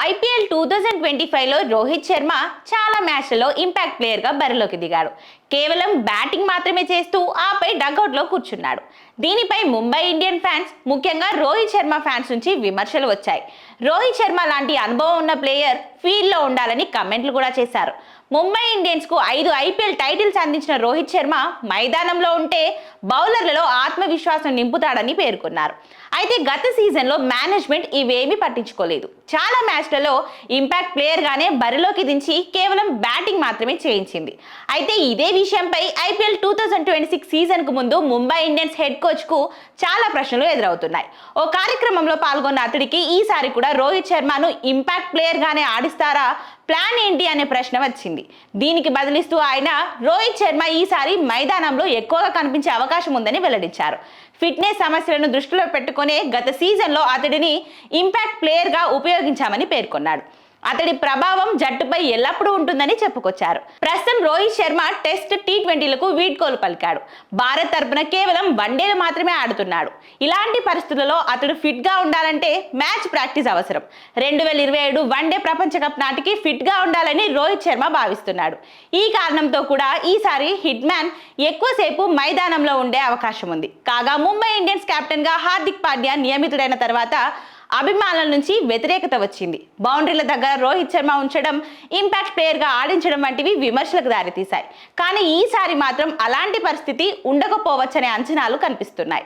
IPL 2025లో Rohit Sharma చాలా మ్యాచ్లలో impact ప్లేయర్గా బరిలోకి దిగాడు. కేవలం బ్యాటింగ్ మాత్రమే చేస్తూ ఆపై డగౌట్లో కూర్చున్నాడు. దీనిపై ముంబై ఇండియన్ ఫ్యాన్స్, ముఖ్యంగా రోహిత్ శర్మ ఫ్యాన్స్ నుంచి విమర్శలు వచ్చాయి. రోహిత్ శర్మ లాంటి అనుభవం ఉన్న ప్లేయర్ ఫీల్డ్లో ఉండాలని కమెంట్లు కూడా చేశారు. ముంబై ఇండియన్స్కు 5 ఐపీఎల్ టైటిల్స్ అందించిన రోహిత్ శర్మ మైదానంలో ఉంటే బౌలర్లలో ఆత్మవిశ్వాసం నింపుతాడని పేర్కొన్నారు. అయితే గత సీజన్లో మేనేజ్మెంట్ ఇవేమీ పట్టించుకోలేదు. చాలా మ్యాచ్లలో ఇంపాక్ట్ ప్లేయర్గానే బరిలోకి దించి కేవలం బ్యాటింగ్ మాత్రమే చేయించింది. అయితే ఇదే విషయంపై ఐపీఎల్ 2026 సీజన్కు ముందు ముంబై ఇండియన్స్ హెడ్ కోచ్కు చాలా ప్రశ్నలు ఎదురవుతున్నాయి. ఓ కార్యక్రమంలో పాల్గొన్న అతడికి ఈసారి కూడా రోహిత్ శర్మను ఇంపాక్ట్ ప్లేయర్గానే ఆడిస్తారా, ప్లాన్ ఏంటి అనే ప్రశ్న వచ్చింది. దీనికి బదిలిస్తూ ఆయన రోహిత్ శర్మ ఈసారి మైదానంలో ఎక్కువగా కనిపించే అవకాశం ఉందని వెల్లడించారు. ఫిట్నెస్ సమస్యలను దృష్టిలో పెట్టుకునే గత సీజన్లో అతడిని ఇంపాక్ట్ ప్లేయర్గా ఉపయోగించామని పేర్కొన్నాడు. అతడి ప్రభావం జట్టుపై ఎల్లప్పుడూ ఉంటుందని చెప్పుకొచ్చారు. ప్రస్తుతం రోహిత్ శర్మ టెస్ట్, టీ20లకు వీడ్కోలు పలికాడు. భారత్ తరపున కేవలం వన్డేలు మాత్రమే ఆడుతున్నాడు. ఇలాంటి పరిస్థితులలో అతడు ఫిట్ గా ఉండాలంటే మ్యాచ్ ప్రాక్టీస్ అవసరం. 2027 వన్డే ప్రపంచ కప్ నాటికి ఫిట్ గా ఉండాలని రోహిత్ శర్మ భావిస్తున్నాడు. ఈ కారణంతో కూడా ఈసారి హిట్ మ్యాన్ ఎక్కువసేపు మైదానంలో ఉండే అవకాశం ఉంది. కాగా ముంబై ఇండియన్స్ కెప్టెన్ గా హార్దిక్ పాండ్యా నియమితుడైన తర్వాత అభిమానుల నుంచి వ్యతిరేకత వచ్చింది. బౌండరీల దగ్గర రోహిత్ శర్మ ఉంచడం, ఇంపాక్ట్ ప్లేయర్గా ఆడించడం వంటివి విమర్శలకు దారితీశాయి. కానీ ఈసారి మాత్రం అలాంటి పరిస్థితి ఉండకపోవచ్చనే అంచనాలు కనిపిస్తున్నాయి.